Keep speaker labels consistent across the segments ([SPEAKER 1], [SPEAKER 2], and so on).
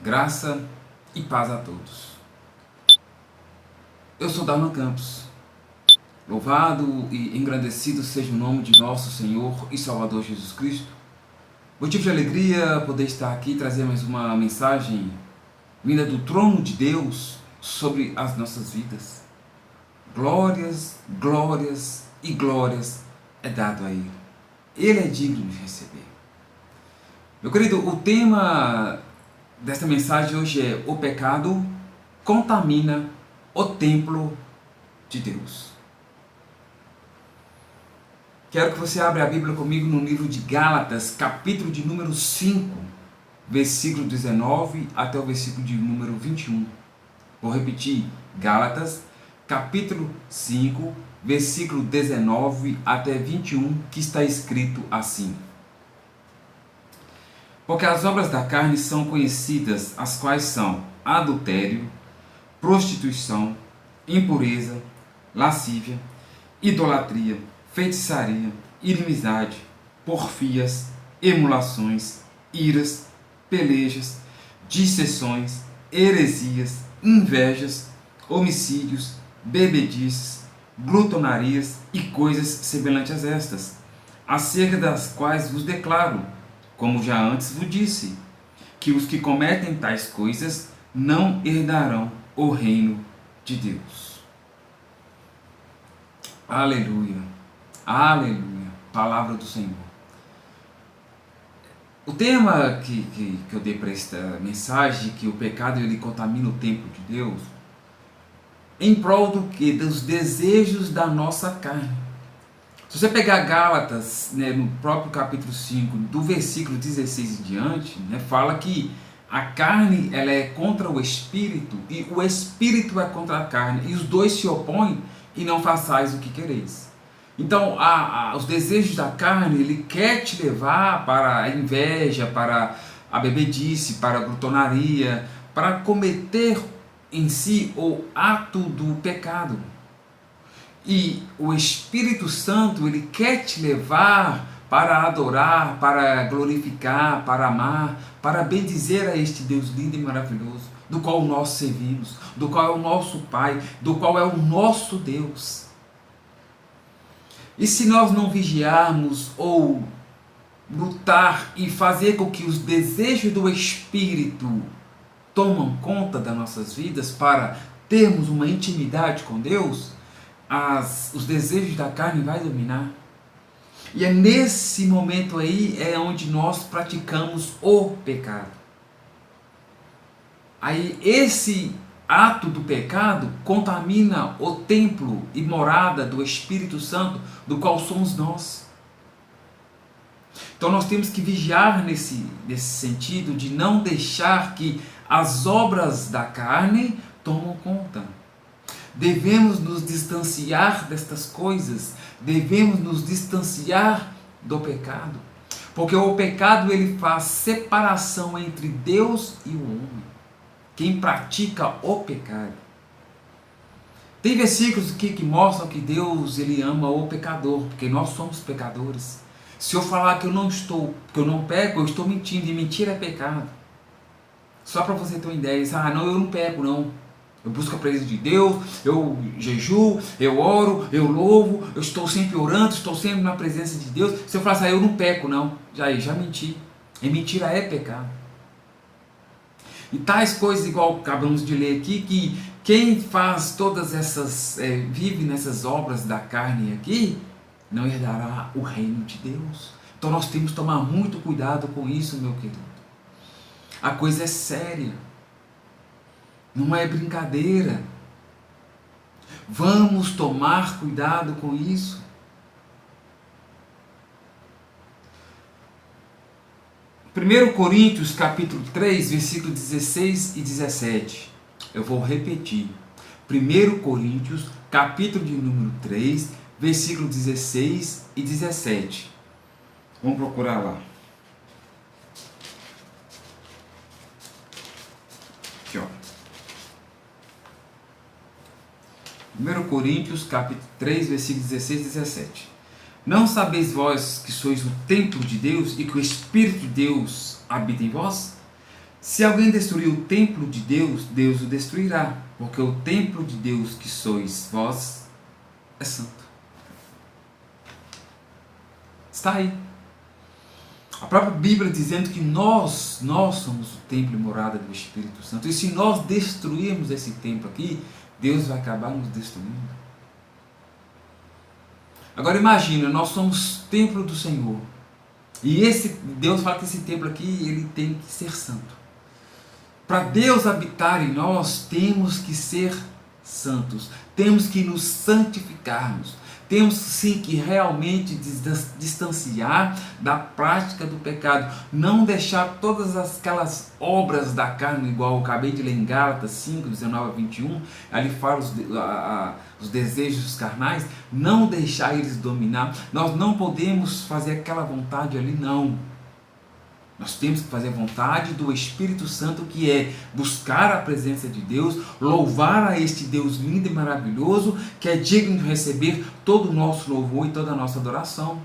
[SPEAKER 1] Graça e paz a todos. Eu sou Darlan Campos. Louvado e engrandecido seja o nome de nosso Senhor e Salvador Jesus Cristo. Motivo de alegria poder estar aqui e trazer mais uma mensagem vinda do trono de Deus sobre as nossas vidas. Glórias, glórias e glórias é dado a Ele. Ele é digno de receber. Meu querido, o tema desta mensagem hoje é: o pecado contamina o templo de Deus. Quero que você abra a Bíblia comigo no livro de Gálatas, capítulo de número 5, versículo 19 até o versículo de número 21. Vou repetir: Gálatas, capítulo 5, versículo 19 até 21, que está escrito assim: porque as obras da carne são conhecidas, as quais são adultério, prostituição, impureza, lascívia, idolatria, feitiçaria, inimizade, porfias, emulações, iras, pelejas, dissensões, heresias, invejas, homicídios, bebedices, glutonarias e coisas semelhantes a estas, acerca das quais vos declaro, como já antes vos disse, que os que cometem tais coisas não herdarão o reino de Deus. Aleluia, aleluia, palavra do Senhor. O tema que eu dei para esta mensagem, que o pecado ele contamina o templo de Deus, em prol do que? Dos desejos da nossa carne. Se você pegar Gálatas, no próprio capítulo 5, do versículo 16 em diante, fala que a carne ela é contra o espírito e o espírito é contra a carne, e os dois se opõem e não façais o que quereis. Então, os desejos da carne, ele quer te levar para a inveja, para a bebedice, para a glutonaria, para cometer em si o ato do pecado. E o Espírito Santo, ele quer te levar para adorar, para glorificar, para amar, para bendizer a este Deus lindo e maravilhoso, do qual nós servimos, do qual é o nosso Pai, do qual é o nosso Deus. E se nós não vigiarmos ou lutar e fazer com que os desejos do Espírito tomem conta das nossas vidas para termos uma intimidade com Deus, os desejos da carne vai dominar. E é nesse momento aí onde nós praticamos o pecado. Aí esse ato do pecado contamina o templo e morada do Espírito Santo, do qual somos nós. Então nós temos que vigiar nesse sentido de não deixar que as obras da carne tomem conta. Devemos nos distanciar destas coisas, devemos nos distanciar do pecado, porque o pecado ele faz separação entre Deus e o homem, quem pratica o pecado. Tem versículos aqui que mostram que Deus ele ama o pecador, porque nós somos pecadores. Se eu falar que eu não peco, eu estou mentindo, e mentira é pecado. Só para você ter uma ideia, não, eu não peco não. Eu busco a presença de Deus, eu jejuo, eu oro, eu louvo, eu estou sempre orando, estou sempre na presença de Deus. Se eu falar eu não peco não, já menti. E mentira é pecado. E tais coisas, igual acabamos de ler aqui, que quem faz todas essas, vive nessas obras da carne aqui, não herdará o reino de Deus. Então nós temos que tomar muito cuidado com isso, meu querido. A coisa é séria. Não é brincadeira. Vamos tomar cuidado com isso. Primeiro Coríntios capítulo 3, versículos 16 e 17. Eu vou repetir. 1 Coríntios capítulo de número 3, versículos 16 e 17. Vamos procurar lá. Aqui, ó. 1 Coríntios capítulo 3, versículos 16 e 17. Não sabeis vós que sois o templo de Deus e que o Espírito de Deus habita em vós? Se alguém destruir o templo de Deus, Deus o destruirá, porque o templo de Deus que sois vós é santo. Está aí. A própria Bíblia dizendo que nós somos o templo e morada do Espírito Santo. E se nós destruirmos esse templo aqui, Deus vai acabar nos destruindo. Agora imagina, nós somos templo do Senhor. E Deus fala que esse templo aqui, ele tem que ser santo. Para Deus habitar em nós, temos que ser santos. Temos que nos santificarmos. Temos sim que realmente distanciar da prática do pecado. Não deixar todas aquelas obras da carne, igual eu acabei de ler em Gálatas 5, 19 a 21, ali fala os desejos carnais, não deixar eles dominar. Nós não podemos fazer aquela vontade ali, não. Nós temos que fazer a vontade do Espírito Santo, que é buscar a presença de Deus, louvar a este Deus lindo e maravilhoso, que é digno de receber todo o nosso louvor e toda a nossa adoração.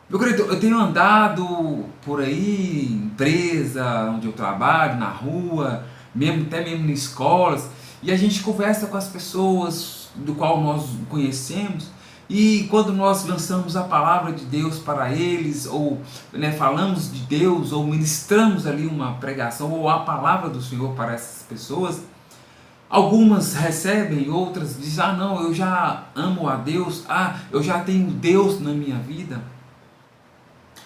[SPEAKER 1] Meu querido, eu tenho andado por aí, empresa onde eu trabalho, na rua, até mesmo em escolas, e a gente conversa com as pessoas do qual nós conhecemos. E quando nós lançamos a palavra de Deus para eles, ou falamos de Deus, ou ministramos ali uma pregação, ou a palavra do Senhor para essas pessoas, algumas recebem, outras dizem, não, eu já amo a Deus, eu já tenho Deus na minha vida.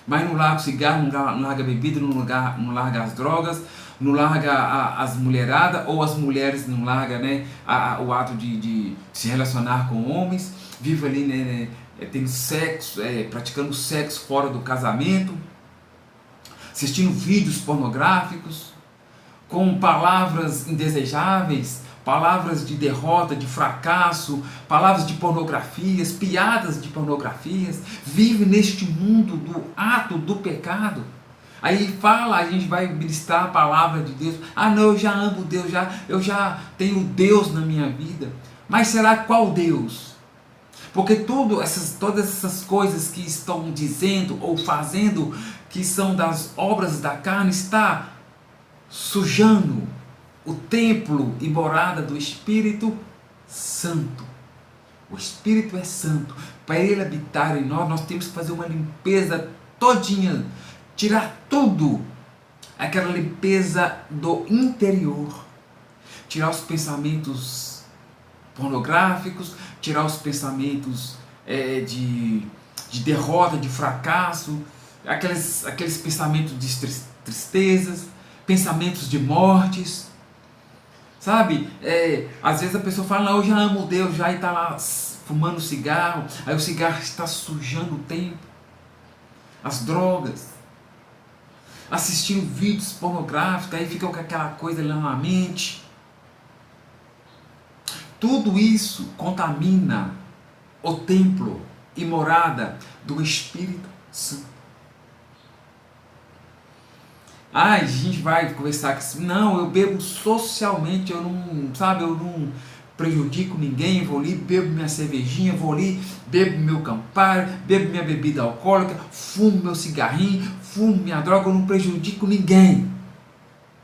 [SPEAKER 1] Mas não larga o cigarro, não larga a bebida, não larga as drogas, não larga as mulheradas, ou as mulheres não largam o ato de se relacionar com homens, vive ali tendo sexo, praticando sexo fora do casamento, assistindo vídeos pornográficos, com palavras indesejáveis, palavras de derrota, de fracasso, palavras de pornografias, piadas de pornografias, vive neste mundo do ato do pecado. Aí a gente vai ministrar a palavra de Deus, não, eu já amo Deus, eu já tenho Deus na minha vida. Mas será qual Deus? Porque todas essas coisas que estão dizendo ou fazendo, que são das obras da carne, está sujando o templo e morada do Espírito Santo. O Espírito é santo. Para ele habitar em nós, nós temos que fazer uma limpeza todinha, tirar tudo, aquela limpeza do interior, tirar os pensamentos pornográficos, tirar os pensamentos de derrota, de fracasso, aqueles pensamentos de tristezas, pensamentos de mortes, sabe? Às vezes a pessoa fala, não, eu já amo Deus, já está lá fumando cigarro, aí o cigarro está sujando o tempo, as drogas, assistindo vídeos pornográficos, aí fica com aquela coisa lá na mente. Tudo isso contamina o templo e morada do Espírito Santo. A gente vai conversar que não, eu bebo socialmente, eu não prejudico ninguém, vou ali, bebo minha cervejinha, vou ali, bebo meu Campari, bebo minha bebida alcoólica, fumo meu cigarrinho, fumo minha droga, eu não prejudico ninguém.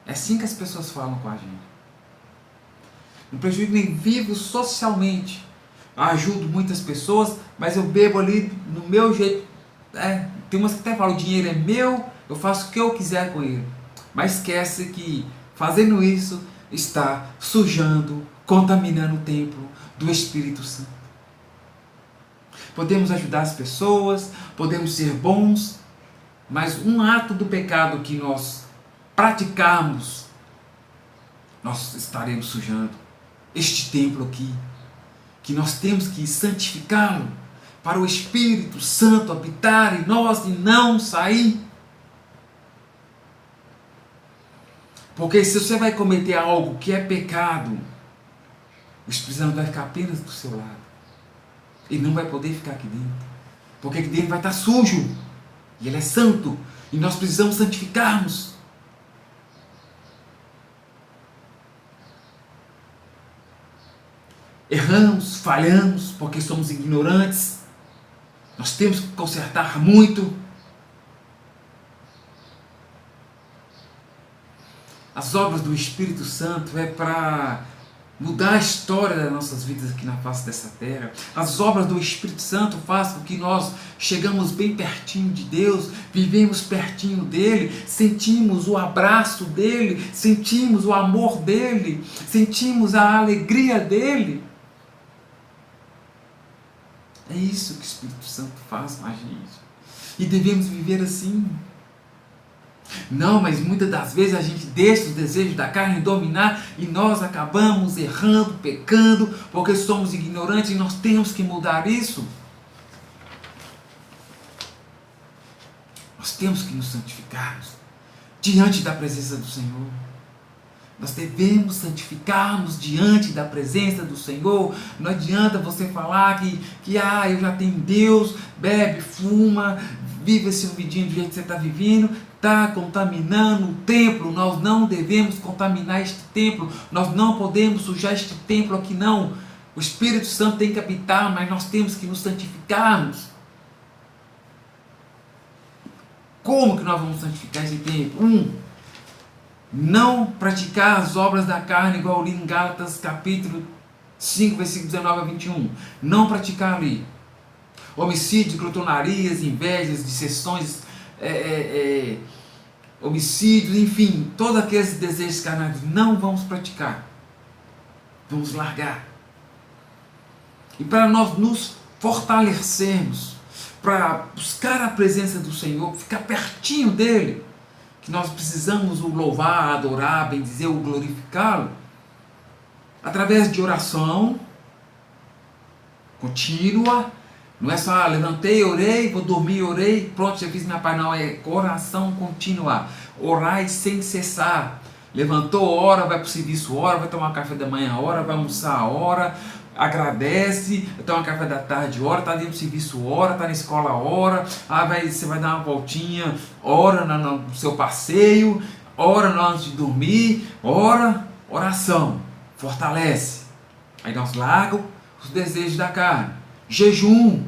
[SPEAKER 1] É assim que as pessoas falam com a gente. Não prejudico nem, vivo socialmente, ajudo muitas pessoas, mas eu bebo ali no meu jeito. Tem umas que até falam, o dinheiro é meu, eu faço o que eu quiser com ele. Mas esquece que fazendo isso está sujando, contaminando o templo do Espírito Santo. Podemos ajudar as pessoas, podemos ser bons, mas um ato do pecado que nós praticarmos, nós estaremos sujando este templo aqui, que nós temos que santificá-lo para o Espírito Santo habitar em nós e não sair. Porque se você vai cometer algo que é pecado, o Espírito Santo vai ficar apenas do seu lado. Ele não vai poder ficar aqui dentro. Porque aqui dentro vai estar sujo. E ele é santo. E nós precisamos santificarmos. Erramos, falhamos, porque somos ignorantes. Nós temos que consertar muito. As obras do Espírito Santo é para mudar a história das nossas vidas aqui na face dessa terra. As obras do Espírito Santo fazem com que nós chegamos bem pertinho de Deus, vivemos pertinho dele, sentimos o abraço dele, sentimos o amor dele, sentimos a alegria dele. É isso que o Espírito Santo faz com a gente. E devemos viver assim. Não, mas muitas das vezes a gente deixa os desejos da carne dominar e nós acabamos errando, pecando, porque somos ignorantes e nós temos que mudar isso. Nós temos que nos santificarmos diante da presença do Senhor. Nós devemos santificar-nos diante da presença do Senhor. Não adianta você falar que eu já tenho Deus, bebe, fuma, vive esse vidinho do jeito que você está vivendo, está contaminando o templo. Nós não devemos contaminar este templo, nós não podemos sujar este templo aqui não. O Espírito Santo tem que habitar, mas nós temos que nos santificarmos. Como que nós vamos santificar esse templo? Não praticar as obras da carne, igual eu li em Gálatas capítulo 5, versículo 19 a 21. Não praticar ali. Homicídio, glutonarias, invejas, dissensões, homicídios, enfim, todos aqueles desejos carnais, não vamos praticar. Vamos largar. E para nós nos fortalecermos, para buscar a presença do Senhor, ficar pertinho dele, que nós precisamos o louvar, adorar, bendizer, o glorificá-lo, através de oração contínua. Não é só levantei, orei, vou dormir, orei, pronto, já fiz minha parte. Não, é oração contínua. Orai sem cessar. Levantou, ora, vai para o serviço, ora, vai tomar café da manhã, ora, vai almoçar, ora, agradece, toma café da tarde, ora, está dentro do serviço, ora, está na escola, ora, você vai dar uma voltinha, ora no seu passeio, ora antes de dormir, ora, oração, fortalece. Aí nós largamos os desejos da carne. Jejum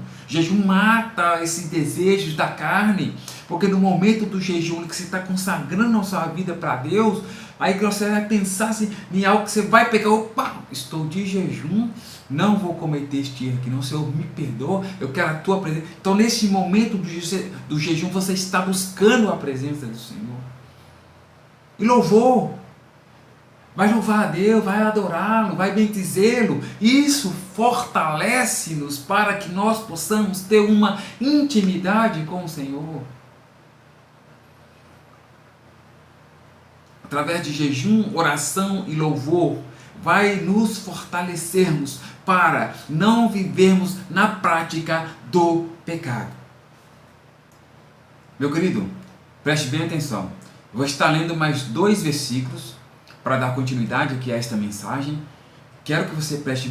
[SPEAKER 1] mata esses desejos da carne, porque no momento do jejum que você está consagrando a sua vida para Deus, aí que você vai pensar assim, em algo que você vai pegar, opa, estou de jejum, não vou cometer este erro aqui não, Senhor, me perdoa, eu quero a tua presença. Então nesse momento do jejum você está buscando a presença do Senhor. E louvor, vai louvar a Deus, vai adorá-lo, vai bendizê-lo. Isso fortalece-nos para que nós possamos ter uma intimidade com o Senhor. Através de jejum, oração e louvor, vai nos fortalecermos para não vivermos na prática do pecado. Meu querido, preste bem atenção. Eu vou estar lendo mais 2 versículos para dar continuidade aqui a esta mensagem. Quero que você preste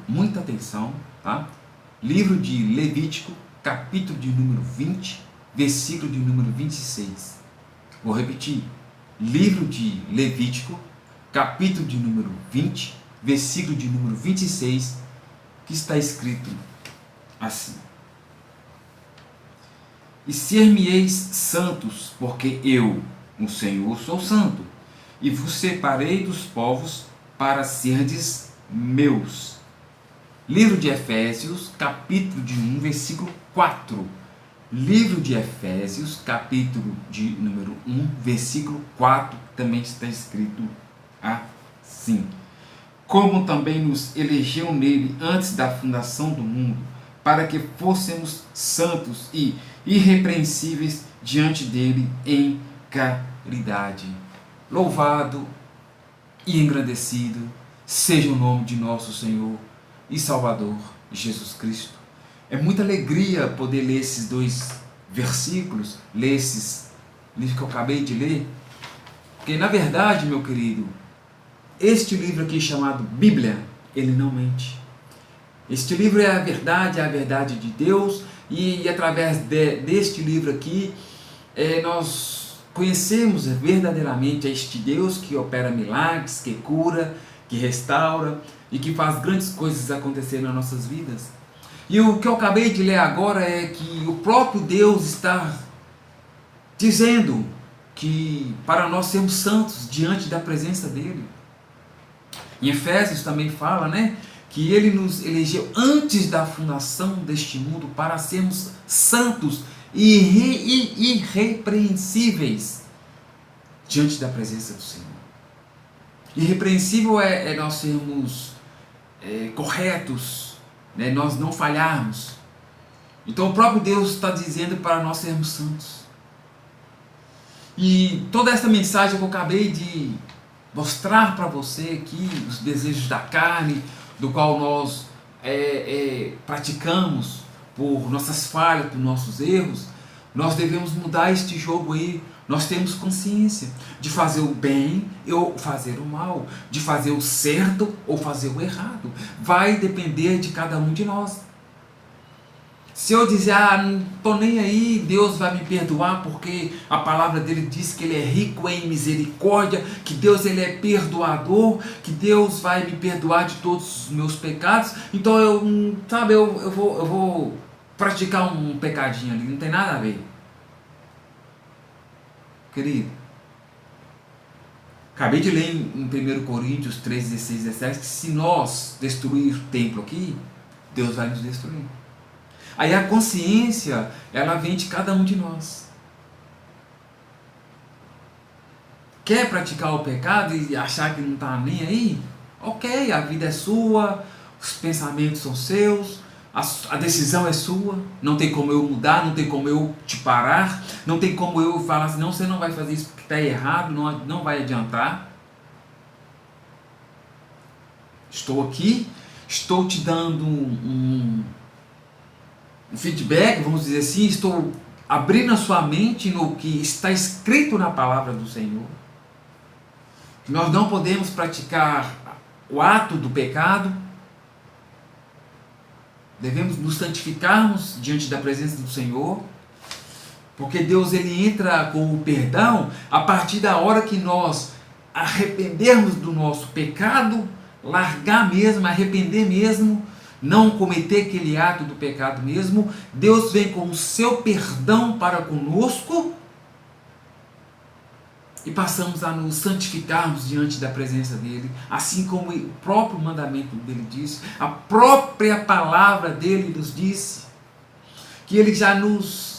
[SPEAKER 1] muita atenção, tá? Livro de Levítico, capítulo de número 20, versículo de número 26. Vou repetir. Livro de Levítico, capítulo de número 20, versículo de número 26, que está escrito assim: E ser-me-eis santos, porque eu, o Senhor, sou santo, e vos separei dos povos para serdes meus. Livro de Efésios, capítulo de 1, versículo 4. Livro de Efésios, capítulo de número 1, versículo 4, também está escrito assim: Como também nos elegeu nele antes da fundação do mundo, para que fôssemos santos e irrepreensíveis diante dele em caridade. Louvado e engrandecido seja o nome de nosso Senhor e Salvador Jesus Cristo. É muita alegria poder ler esses 2 versículos, ler esses livros que eu acabei de ler, porque na verdade, meu querido, este livro aqui chamado Bíblia, ele não mente. Este livro é a verdade de Deus, e através deste livro aqui, nós conhecemos verdadeiramente este Deus que opera milagres, que cura, que restaura e que faz grandes coisas acontecer nas nossas vidas. E o que eu acabei de ler agora é que o próprio Deus está dizendo que para nós sermos santos diante da presença dele. Em Efésios também fala, né, que ele nos elegeu antes da fundação deste mundo para sermos santos e irrepreensíveis diante da presença do Senhor. Irrepreensível é nós sermos corretos, né, nós não falharmos. Então o próprio Deus está dizendo para nós sermos santos. E toda essa mensagem que eu acabei de mostrar para você aqui, os desejos da carne, do qual nós praticamos por nossas falhas, por nossos erros, nós devemos mudar este jogo aí. Nós temos consciência de fazer o bem ou fazer o mal, de fazer o certo ou fazer o errado. Vai depender de cada um de nós. Se eu dizer, não estou nem aí, Deus vai me perdoar porque a palavra dele diz que ele é rico em misericórdia, que Deus ele é perdoador, que Deus vai me perdoar de todos os meus pecados, então eu vou praticar um pecadinho ali, não tem nada a ver. Querido, acabei de ler em 1 Coríntios 3, 16, 17, que se nós destruir o templo aqui, Deus vai nos destruir. Aí a consciência, ela vem de cada um de nós. Quer praticar o pecado e achar que não está nem aí? Ok, a vida é sua, os pensamentos são seus, a decisão é sua, não tem como eu mudar, não tem como eu te parar, não tem como eu falar assim, não, você não vai fazer isso porque está errado, não vai adiantar. Estou aqui, estou te dando um feedback, vamos dizer assim, estou abrindo a sua mente no que está escrito na palavra do Senhor. Que nós não podemos praticar o ato do pecado, devemos nos santificarmos diante da presença do Senhor, porque Deus ele entra com o perdão a partir da hora que nós arrependermos do nosso pecado, largar mesmo, arrepender mesmo, não cometer aquele ato do pecado mesmo. Deus vem com o seu perdão para conosco e passamos a nos santificarmos diante da presença dele, assim como o próprio mandamento dele diz, a própria palavra dele nos disse, que ele já nos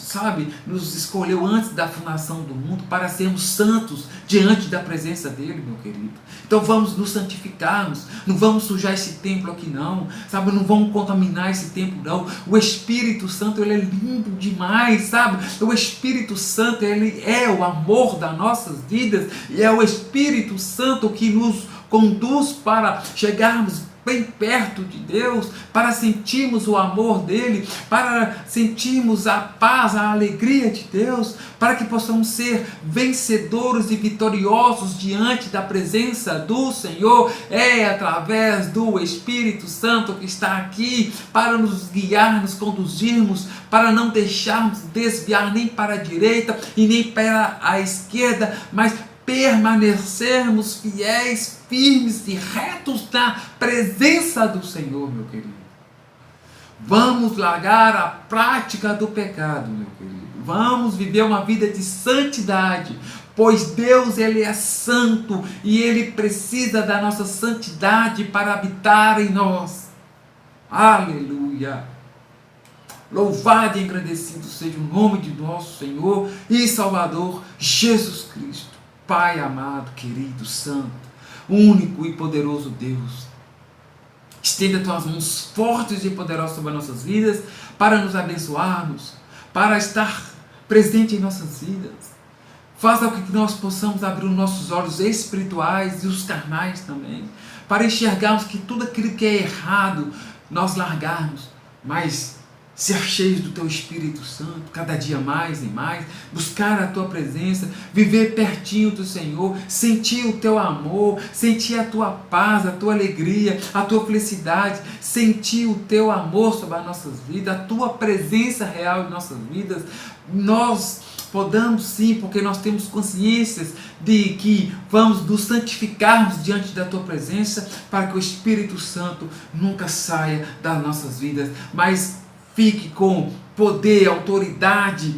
[SPEAKER 1] escolheu antes da fundação do mundo para sermos santos diante da presença dele, meu querido. Então vamos nos santificarmos, não vamos sujar esse templo aqui não, não vamos contaminar esse templo não. O Espírito Santo, ele é lindo demais, o Espírito Santo, ele é o amor das nossas vidas, e é o Espírito Santo que nos conduz para chegarmos bem perto de Deus, para sentirmos o amor dele, para sentirmos a paz, a alegria de Deus, para que possamos ser vencedores e vitoriosos diante da presença do Senhor. É através do Espírito Santo que está aqui para nos guiar, nos conduzirmos, para não deixarmos desviar nem para a direita e nem para a esquerda, mas permanecermos fiéis, firmes e retos na presença do Senhor, meu querido. Vamos largar a prática do pecado, meu querido. Vamos viver uma vida de santidade, pois Deus ele é santo e ele precisa da nossa santidade para habitar em nós. Aleluia! Louvado e agradecido seja o nome de nosso Senhor e Salvador Jesus Cristo. Pai amado, querido, santo, único e poderoso Deus, estenda tuas mãos fortes e poderosas sobre as nossas vidas, para nos abençoarmos, para estar presente em nossas vidas. Faça com que nós possamos abrir os nossos olhos espirituais e os carnais também, para enxergarmos que tudo aquilo que é errado, nós largarmos, mas ser cheios do Teu Espírito Santo, cada dia mais e mais, buscar a Tua presença, viver pertinho do Senhor, sentir o Teu amor, sentir a Tua paz, a Tua alegria, a Tua felicidade, sentir o Teu amor sobre as nossas vidas, a Tua presença real em nossas vidas. Nós podemos sim, porque nós temos consciências de que vamos nos santificarmos diante da Tua presença, para que o Espírito Santo nunca saia das nossas vidas, mas fique com poder, autoridade,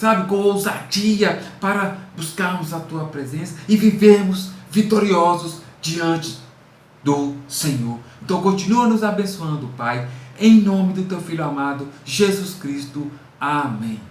[SPEAKER 1] sabe, com ousadia para buscarmos a tua presença e vivermos vitoriosos diante do Senhor. Então continua nos abençoando, Pai, em nome do teu Filho amado, Jesus Cristo. Amém.